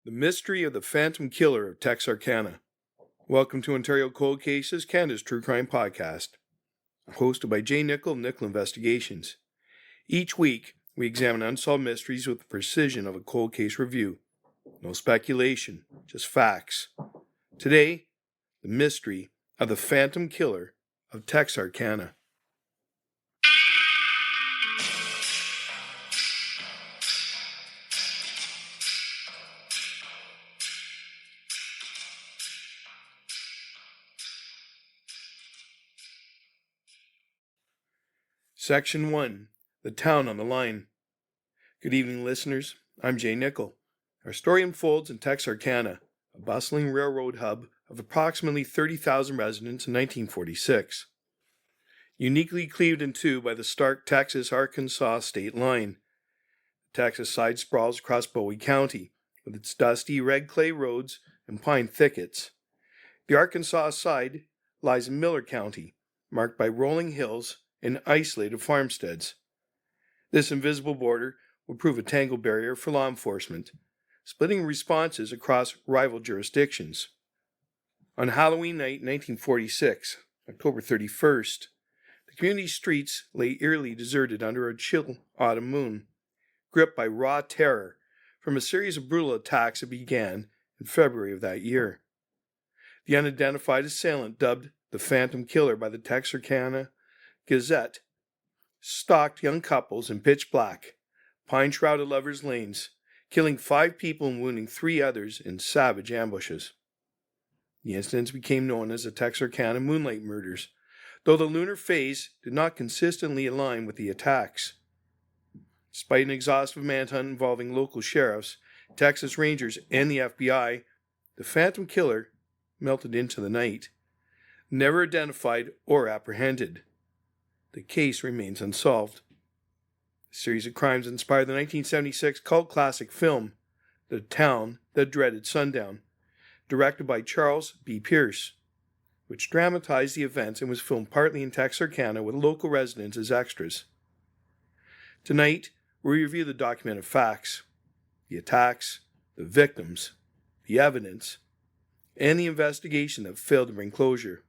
The Mystery of the Phantom Killer of Texarkana. Welcome to Ontario Cold Cases, Canada's true crime podcast. Hosted by Jeanne Nicoll of Nicoll Investigations. Each week, we examine unsolved mysteries with the precision of a cold case review. No speculation, just facts. Today, the mystery of the Phantom Killer of Texarkana. Section 1. The Town on the Line. Good evening, listeners. I'm Jeanne Nicoll. Our story unfolds in Texarkana, a bustling railroad hub of approximately 30,000 residents in 1946. Uniquely cleaved in two by the stark Texas-Arkansas state line. The Texas side sprawls across Bowie County, with its dusty red clay roads and pine thickets. The Arkansas side lies in Miller County, marked by rolling hills and isolated farmsteads. This invisible border would prove a tangled barrier for law enforcement, splitting responses across rival jurisdictions. On Halloween night 1946, October 31st, the community's streets lay eerily deserted under a chill autumn moon, gripped by raw terror from a series of brutal attacks that began in February of that year. The unidentified assailant, dubbed the Phantom Killer by the Texarkana Gazette, stalked young couples in pitch black, pine-shrouded lovers' lanes, killing 5 people and wounding 3 others in savage ambushes. The incidents became known as the Texarkana Moonlight Murders, though the lunar phase did not consistently align with the attacks. Despite an exhaustive manhunt involving local sheriffs, Texas Rangers, and the FBI, the Phantom Killer melted into the night, never identified or apprehended. The case remains unsolved. The series of crimes inspired the 1976 cult classic film, The Town That Dreaded Sundown, directed by Charles B. Pierce, which dramatized the events and was filmed partly in Texarkana with local residents as extras. Tonight, we review the documented facts, the attacks, the victims, the evidence, and the investigation that failed to bring closure.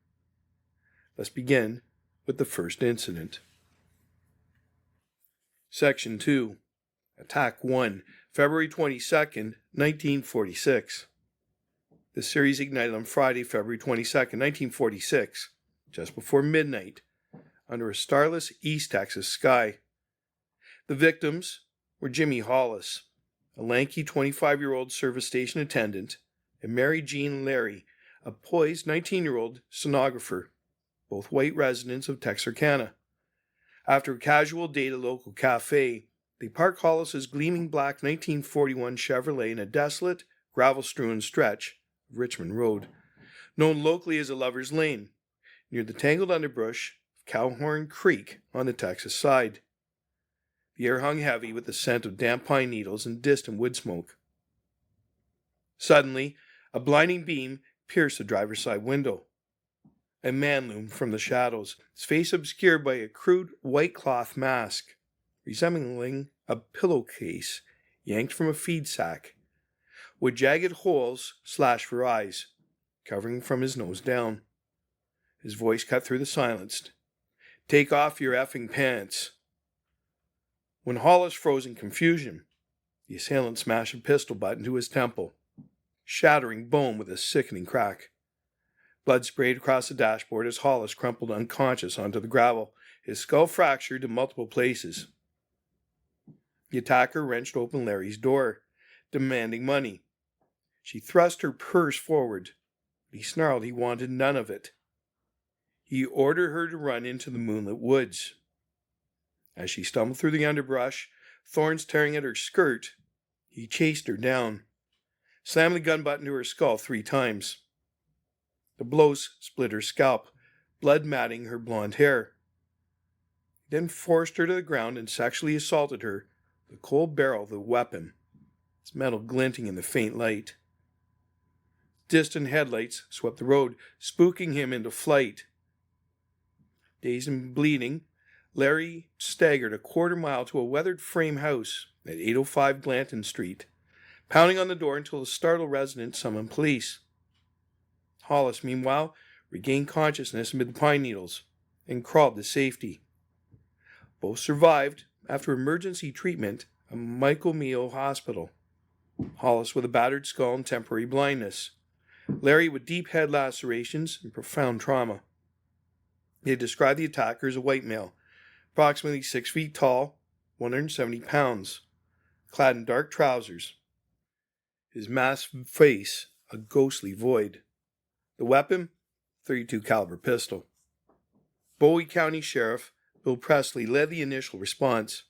Let's begin with the first incident. Section 2. Attack 1, February 22nd, 1946. The series ignited on Friday, February 22nd, 1946, just before midnight, under a starless East Texas sky. The victims were Jimmy Hollis, a lanky 25-year-old service station attendant, and Mary Jeanne Larry, a poised 19-year-old stenographer, both white residents of Texarkana. After a casual date at a local cafe, they parked Hollis's gleaming black 1941 Chevrolet in a desolate, gravel-strewn stretch of Richmond Road, known locally as a Lover's Lane, near the tangled underbrush of Cowhorn Creek on the Texas side. The air hung heavy with the scent of damp pine needles and distant wood smoke. Suddenly, a blinding beam pierced the driver's side window. A man loomed from the shadows, his face obscured by a crude white cloth mask, resembling a pillowcase yanked from a feed sack, with jagged holes slashed for eyes, covering from his nose down. His voice cut through the silence. "Take off your effing pants." When Hollis froze in confusion, the assailant smashed a pistol butt into his temple, shattering bone with a sickening crack. Blood sprayed across the dashboard as Hollis crumpled unconscious onto the gravel, his skull fractured in multiple places. The attacker wrenched open Larry's door, demanding money. She thrust her purse forward, but he snarled he wanted none of it. He ordered her to run into the moonlit woods. As she stumbled through the underbrush, thorns tearing at her skirt, he chased her down, slammed the gun butt into her skull 3 times. The blows split her scalp, blood matting her blonde hair. He then forced her to the ground and sexually assaulted her with the cold barrel of the weapon, its metal glinting in the faint light. Distant headlights swept the road, spooking him into flight. Dazed and bleeding, Larry staggered a quarter mile to a weathered frame house at 805 Glanton Street, pounding on the door until the startled resident summoned police. Hollis, meanwhile, regained consciousness amid the pine needles and crawled to safety. Both survived after emergency treatment at Michael Mayo Hospital. Hollis with a battered skull and temporary blindness. Larry with deep head lacerations and profound trauma. They described the attacker as a white male, approximately 6 feet tall, 170 pounds, clad in dark trousers. His masked face a ghostly void. The weapon, .32 caliber pistol. Bowie County Sheriff Bill Presley led the initial response,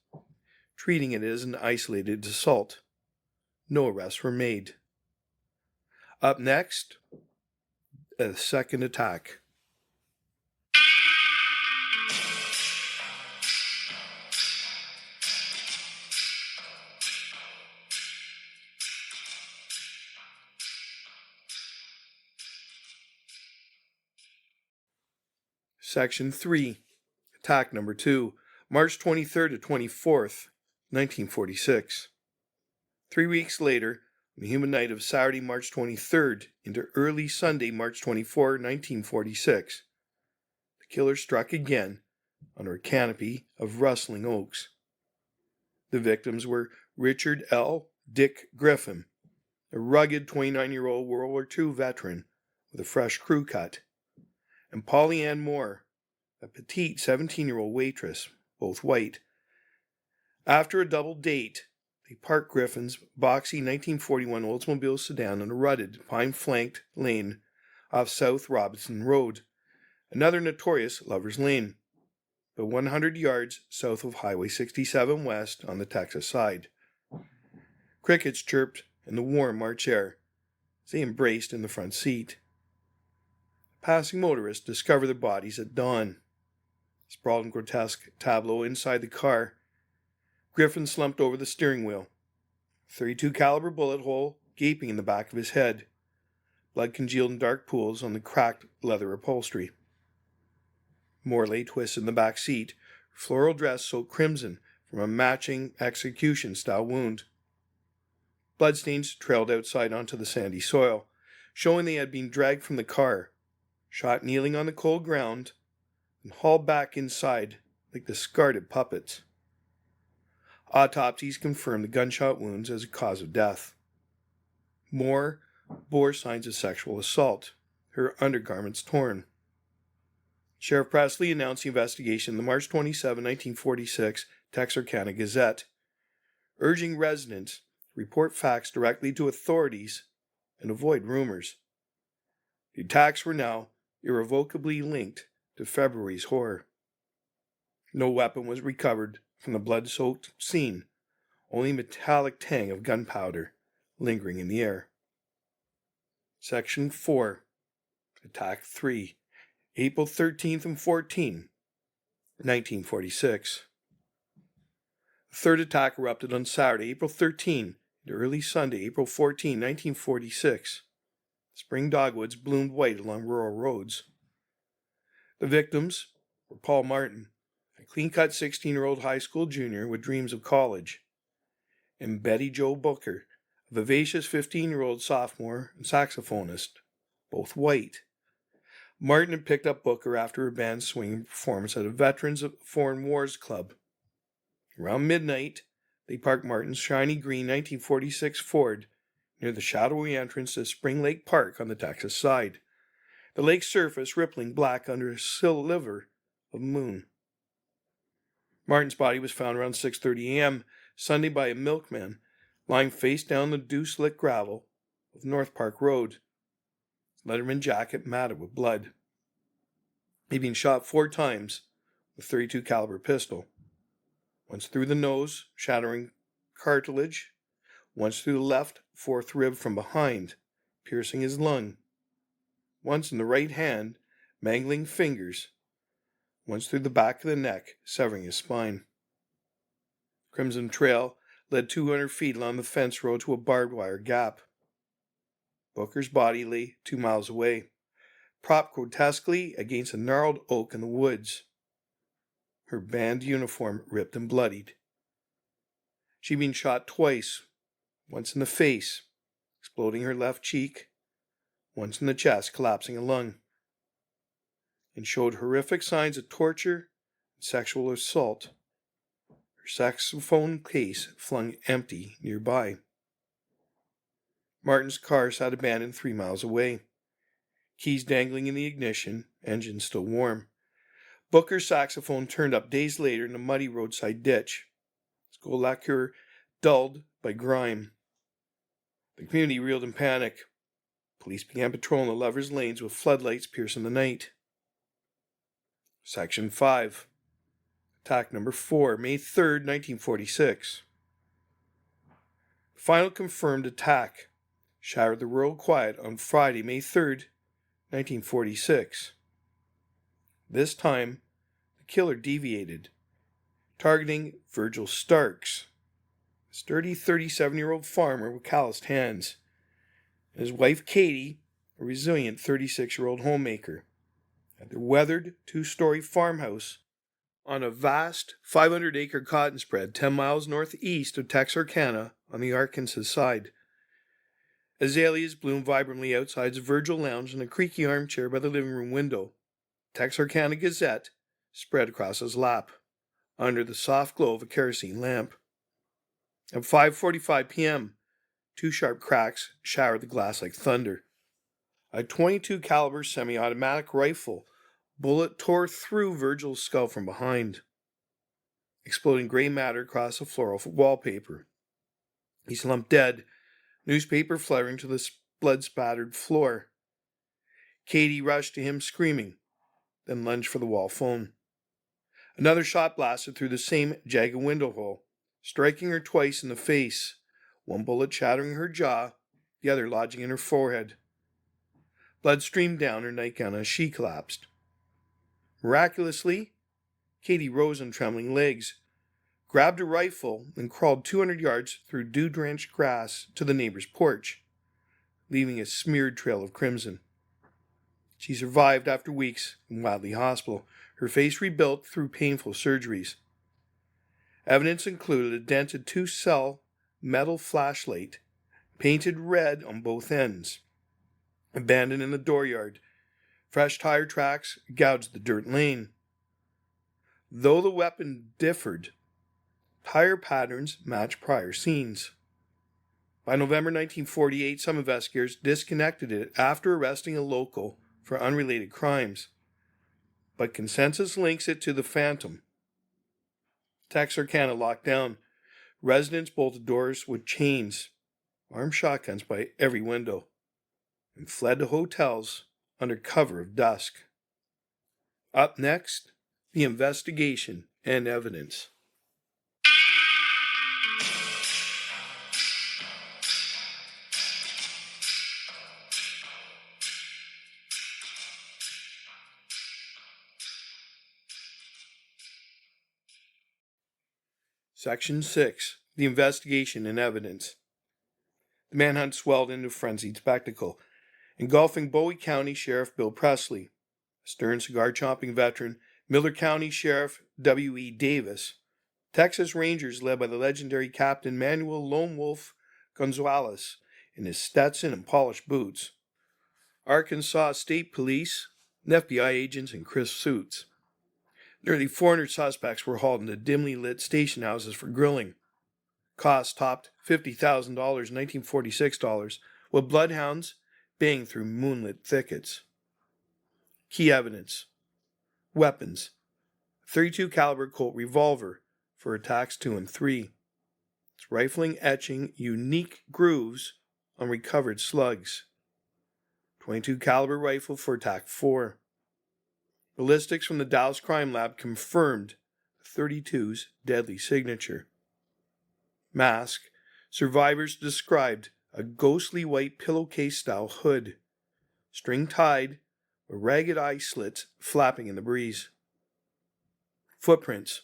treating it as an isolated assault. No arrests were made. Up next, a second attack. Section 3, Attack Number 2, March 23rd to 24th, 1946. 3 weeks later, on the humid night of Saturday, March 23rd into early Sunday, March 24, 1946, the killer struck again under a canopy of rustling oaks. The victims were Richard L. Dick Griffin, a rugged 29-year-old World War II veteran with a fresh crew cut, and Polly Ann Moore, a petite 17-year-old waitress, both white. After a double date, they parked Griffin's boxy 1941 Oldsmobile sedan on a rutted, pine-flanked lane off South Robinson Road, another notorious lover's lane, but 100 yards south of Highway 67 West on the Texas side. Crickets chirped in the warm March air as they embraced in the front seat. Passing motorists discovered their bodies at dawn. Sprawled in grotesque tableau inside the car, Griffin slumped over the steering wheel, .32 caliber bullet hole gaping in the back of his head, blood congealed in dark pools on the cracked leather upholstery. Moore lay twisted in the back seat, her floral dress soaked crimson from a matching execution-style wound. Bloodstains trailed outside onto the sandy soil, showing they had been dragged from the car, shot kneeling on the cold ground, and hauled back inside like discarded puppets. Autopsies confirmed the gunshot wounds as a cause of death. Moore bore signs of sexual assault, her undergarments torn. Sheriff Presley announced the investigation in the March 27, 1946 Texarkana Gazette, urging residents to report facts directly to authorities and avoid rumors. The attacks were now irrevocably linked to February's horror. No weapon was recovered from the blood-soaked scene, only metallic tang of gunpowder lingering in the air. Section 4, Attack 3, April 13th and 14th, 1946. The third attack erupted on Saturday, April 13, and early Sunday, April 14, 1946. Spring dogwoods bloomed white along rural roads. The victims were Paul Martin, a clean-cut 16-year-old high school junior with dreams of college, and Betty Jo Booker, a vivacious 15-year-old sophomore and saxophonist, both white. Martin had picked up Booker after a band swinging performance at a Veterans of Foreign Wars club. Around midnight, they parked Martin's shiny green 1946 Ford near the shadowy entrance to Spring Lake Park on the Texas side, the lake's surface rippling black under a sliver of moon. Martin's body was found around 6:30 a.m. Sunday by a milkman, lying face down the dew-slick gravel of North Park Road, Letterman jacket matted with blood. He'd been shot 4 times with a .32 caliber pistol, once through the nose, shattering cartilage, once through the left fourth rib from behind, piercing his lung, once in the right hand, mangling fingers, once through the back of the neck, severing his spine. Crimson Trail led 200 feet along the fence road to a barbed wire gap. Booker's body lay 2 miles away, propped grotesquely against a gnarled oak in the woods, her band uniform ripped and bloodied. She'd been shot twice, once in the face, exploding her left cheek, once in the chest, collapsing a lung, and showed horrific signs of torture and sexual assault. Her saxophone case flung empty nearby. Martin's car sat abandoned 3 miles away, keys dangling in the ignition, engine still warm. Booker's saxophone turned up days later in a muddy roadside ditch, its gold lacquer dulled by grime. The community reeled in panic. Police began patrolling the lovers' lanes with floodlights piercing the night. Section 5. Attack number 4, May 3rd, 1946. The final confirmed attack shattered the rural quiet on Friday, May 3rd, 1946. This time, the killer deviated, targeting Virgil Starks, a sturdy 37-year-old farmer with calloused hands, and his wife Katie, a resilient 36-year-old homemaker, at their weathered 2-story farmhouse on a vast 500-acre cotton spread 10 miles northeast of Texarkana on the Arkansas side. Azaleas bloomed vibrantly outside the Virgil lounge in a creaky armchair by the living room window. Texarkana Gazette spread across his lap, under the soft glow of a kerosene lamp. At 5:45 p.m., 2 sharp cracks showered the glass like thunder. A .22 caliber semi-automatic rifle bullet tore through Virgil's skull from behind, exploding gray matter across the floral wallpaper. He slumped dead, newspaper fluttering to the blood-spattered floor. Katie rushed to him screaming, then lunged for the wall phone. Another shot blasted through the same jagged window hole, striking her twice in the face, one bullet shattering her jaw, the other lodging in her forehead. Blood streamed down her nightgown as she collapsed. Miraculously, Katie rose on trembling legs, grabbed a rifle, and crawled 200 yards through dew-drenched grass to the neighbor's porch, leaving a smeared trail of crimson. She survived after weeks in Wadley Hospital, her face rebuilt through painful surgeries. Evidence included a dented 2-cell metal flashlight, painted red on both ends, abandoned in the dooryard. Fresh tire tracks gouged the dirt lane. Though the weapon differed, tire patterns matched prior scenes. By November 1948, some investigators disconnected it after arresting a local for unrelated crimes, but consensus links it to the Phantom. Texarkana locked down. Residents bolted doors with chains, armed shotguns by every window, and fled to hotels under cover of dusk. Up next, the investigation and evidence. Section 6. The investigation and evidence. The manhunt swelled into a frenzied spectacle, engulfing Bowie County Sheriff Bill Presley, a stern cigar-chomping veteran, Miller County Sheriff W.E. Davis, Texas Rangers led by the legendary Captain Manuel Lone Wolf Gonzalez in his Stetson and polished boots, Arkansas State Police, and FBI agents in crisp suits. Nearly 400 suspects were hauled into dimly lit station houses for grilling. Costs topped $50,000 in 1946 dollars, with bloodhounds baying through moonlit thickets. Key evidence: weapons, a .32 caliber Colt revolver for attacks 2 and 3. Its rifling etching unique grooves on recovered slugs. .22 caliber rifle for attack 4. Ballistics from the Dallas Crime Lab confirmed the .32's deadly signature. Mask, survivors described a ghostly white pillowcase-style hood, string tied with ragged eye slits flapping in the breeze. Footprints,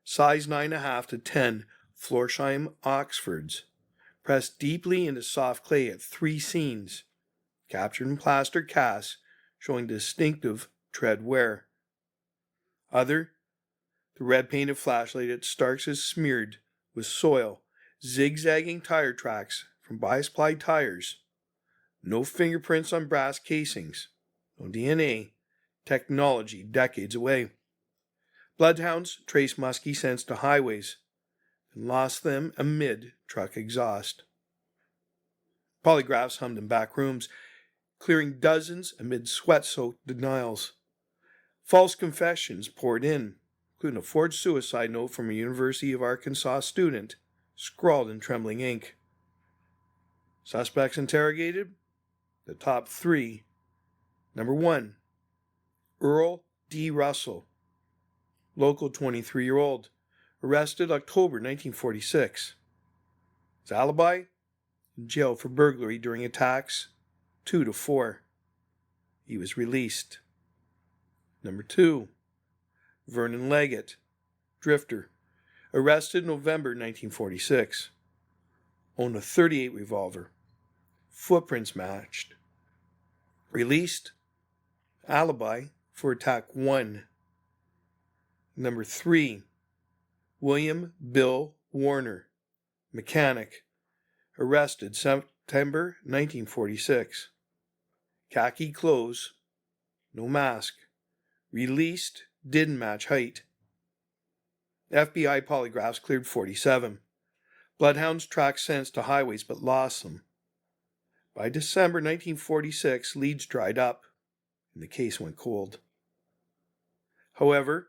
size 9.5 to 10 Florsheim Oxfords, pressed deeply into soft clay at 3 scenes, captured in plaster casts showing distinctive tread wear. The red painted flashlight at Starks is smeared with soil, zigzagging tire tracks from bias-ply tires, no fingerprints on brass casings, no DNA, technology decades away. Bloodhounds traced musky scents to highways and lost them amid truck exhaust. Polygraphs hummed in back rooms, clearing dozens amid sweat-soaked denials. False confessions poured in, including a forged suicide note from a University of Arkansas student, scrawled in trembling ink. Suspects interrogated? The top 3. Number 1, Earl D. Russell, local 23-year-old, arrested October 1946. His alibi? In jail for burglary during attacks, 2 to 4. He was released. Number 2, Vernon Leggett, drifter, arrested November 1946. Owned a .38 revolver. Footprints matched. Released. Alibi for attack 1. Number 3, William Bill Warner, mechanic, arrested September 1946. Khaki clothes, no mask. Released, didn't match height. FBI polygraphs cleared 47. Bloodhounds tracked scents to highways but lost them. By December 1946, leads dried up, and the case went cold. However,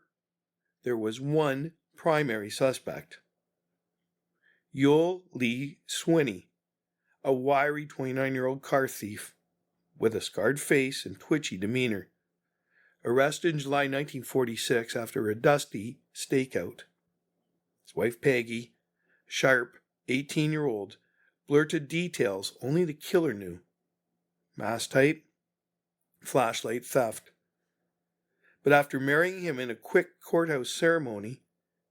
there was one primary suspect. Youell Swinney, a wiry 29-year-old car thief with a scarred face and twitchy demeanor, arrested in July 1946 after a dusty stakeout. His wife Peggy, a sharp 18-year-old, blurted details only the killer knew. Mask type, flashlight theft. But after marrying him in a quick courthouse ceremony,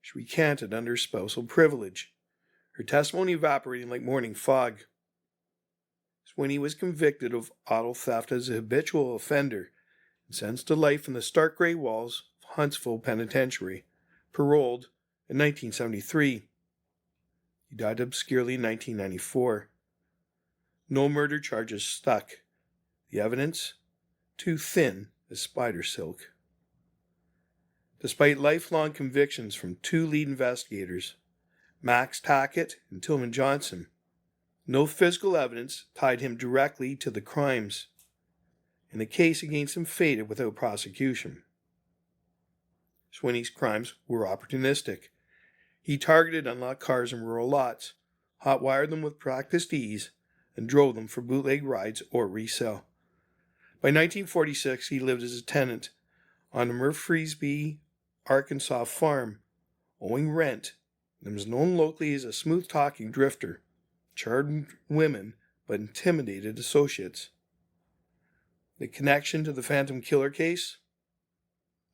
she recanted under spousal privilege, her testimony evaporating like morning fog. Swinney was convicted of auto theft as a habitual offender and sentenced to life in the stark gray walls of Huntsville Penitentiary, paroled in 1973. He died obscurely in 1994. No murder charges stuck. The evidence? Too thin as spider silk. Despite lifelong convictions from 2 lead investigators, Max Tackett and Tillman Johnson, no physical evidence tied him directly to the crimes, and the case against him faded without prosecution. Swinney's crimes were opportunistic. He targeted unlocked cars in rural lots, hot-wired them with practiced ease, and drove them for bootleg rides or resale. By 1946, he lived as a tenant on a Murfreesbee, Arkansas farm, owing rent, and was known locally as a smooth-talking drifter, charmed women but intimidated associates. The connection to the Phantom Killer case?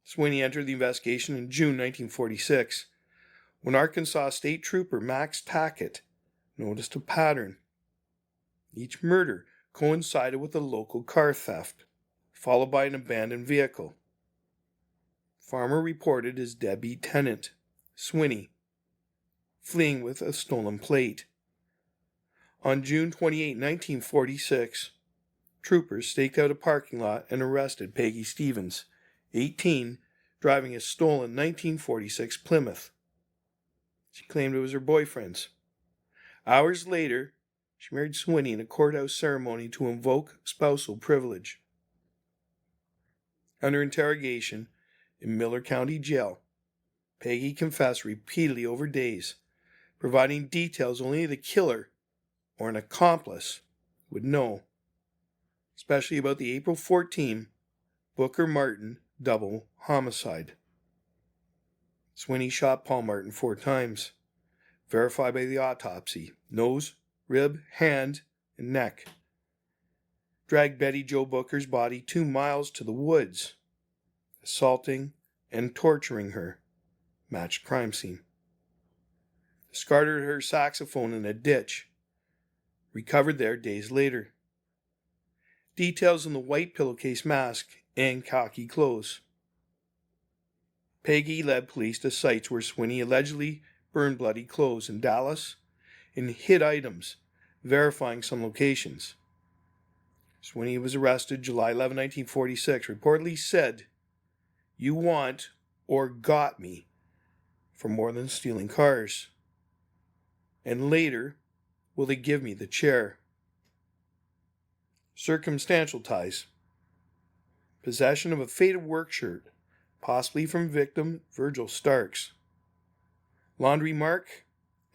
Swinney entered the investigation in June 1946, when Arkansas State Trooper Max Tackett noticed a pattern. Each murder coincided with a local car theft, followed by an abandoned vehicle. Farmer reported his deadbeat tenant, Swinney, fleeing with a stolen plate. On June 28, 1946, troopers staked out a parking lot and arrested Peggy Stevens, 18, driving a stolen 1946 Plymouth. She claimed it was her boyfriend's. Hours later, she married Swinney in a courthouse ceremony to invoke spousal privilege. Under interrogation in Miller County Jail, Peggy confessed repeatedly over days, providing details only the killer or an accomplice would know, especially about the April 14 Booker Martin double homicide. Swinney shot Paul Martin 4 times, verified by the autopsy: nose, rib, hand, and neck. Dragged Betty Jo Booker's body 2 miles to the woods, assaulting and torturing her. Matched crime scene. Discarded her saxophone in a ditch. Recovered there days later. Details on the white pillowcase mask and khaki clothes. Peggy led police to sites where Swinney allegedly burned bloody clothes in Dallas and hid items, verifying some locations. Swinney was arrested July 11, 1946, reportedly said, "You want or got me for more than stealing cars. And later, will they give me the chair?" Circumstantial ties. Possession of a faded work shirt, possibly from victim Virgil Starks. Laundry mark,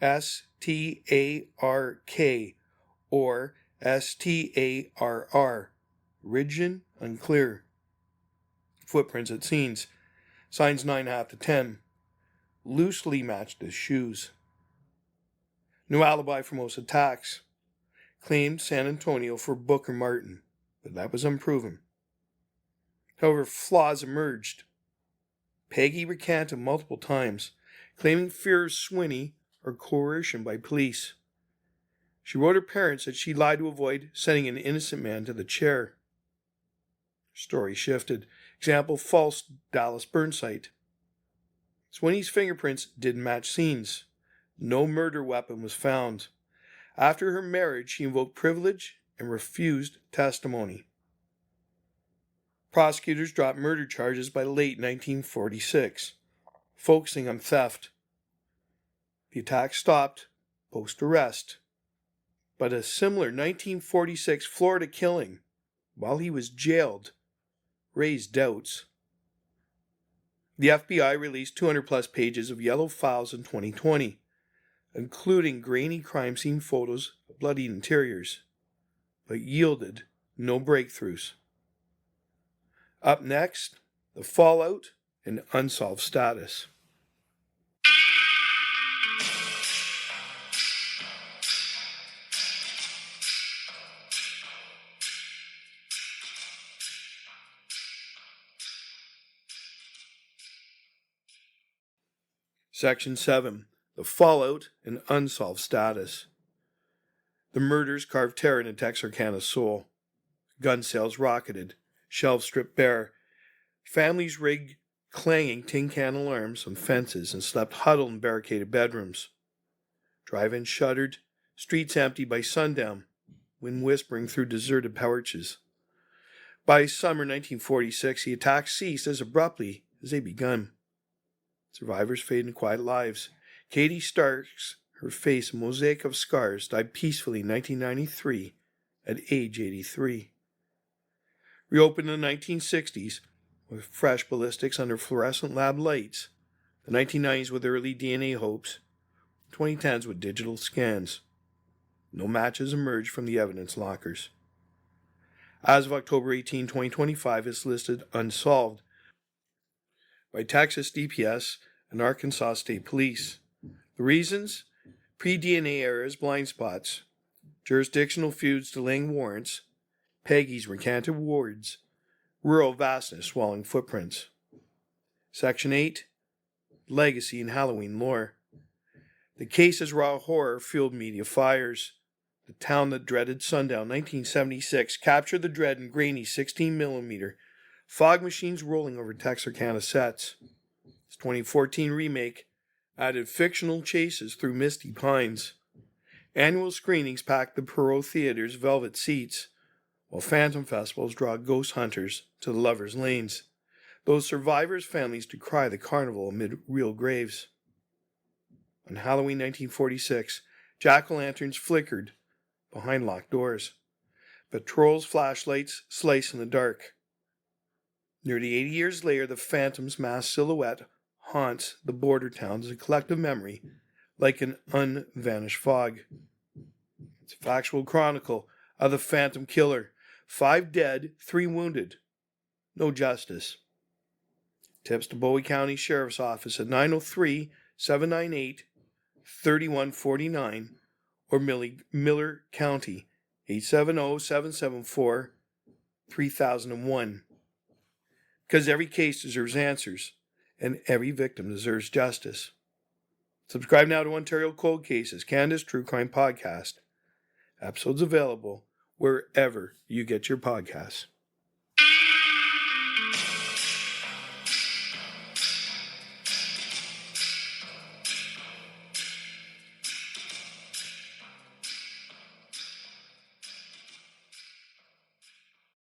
STARK or STARR. Origin unclear. Footprints at scenes. Signs 9.5 to 10. Loosely matched his shoes. No alibi for most attacks. Claimed San Antonio for Booker Martin, but that was unproven. However, flaws emerged. Peggy recanted multiple times, claiming fear of Swinney or coercion by police. She wrote her parents that she lied to avoid sending an innocent man to the chair. Story shifted. Example, false Dallas burn site. Swinney's fingerprints didn't match scenes. No murder weapon was found. After her marriage, she invoked privilege and refused testimony. Prosecutors dropped murder charges by late 1946, focusing on theft. The attack stopped post-arrest, but a similar 1946 Florida killing, while he was jailed, raised doubts. The FBI released 200-plus pages of yellow files in 2020, including grainy crime scene photos of bloody interiors, but yielded no breakthroughs. Up next, the fallout and unsolved status. Section 7. The fallout and unsolved status. The murders carved terror into Texarkana's soul. Gun sales rocketed, shelves stripped bare. Families rigged clanging tin can alarms on fences and slept huddled in barricaded bedrooms. Drive-ins shuttered, streets empty by sundown, wind whispering through deserted porches. By summer 1946, the attacks ceased as abruptly as they begun. Survivors faded into quiet lives. Katie Starks, her face a mosaic of scars, died peacefully in 1993 at age 83. Reopened in the 1960s with fresh ballistics under fluorescent lab lights, the 1990s with early DNA hopes, 2010s with digital scans. No matches emerged from the evidence lockers. As of October 18, 2025, it's listed unsolved by Texas DPS and Arkansas State Police. The reasons? Pre-DNA errors, blind spots, jurisdictional feuds delaying warrants, Peggy's recanted words, rural vastness swallowing footprints. Section 8. Legacy and Halloween lore. The case's raw horror fueled media fires. The Town That Dreaded Sundown, 1976, captured the dread in grainy 16mm fog machines rolling over Texarkana sets. Its 2014 remake added fictional chases through misty pines. Annual screenings packed the Perot Theater's velvet seats, while phantom festivals draw ghost hunters to the lovers' lanes. Those survivors' families decry the carnival amid real graves. On Halloween 1946, jack-o'-lanterns flickered behind locked doors. Patrols' flashlights slice in the dark. Nearly 80 years later, the phantom's masked silhouette haunts the border towns as a collective memory, like an unvanished fog. It's a factual chronicle of the phantom killer. 5 dead, 3 wounded. No justice. Tips to Bowie County Sheriff's Office at 903-798-3149 or Miller County 870-774-3001. Because every case deserves answers, and every victim deserves justice. Subscribe now to Ontario Cold Cases, Canada's True Crime Podcast. Episodes available wherever you get your podcasts.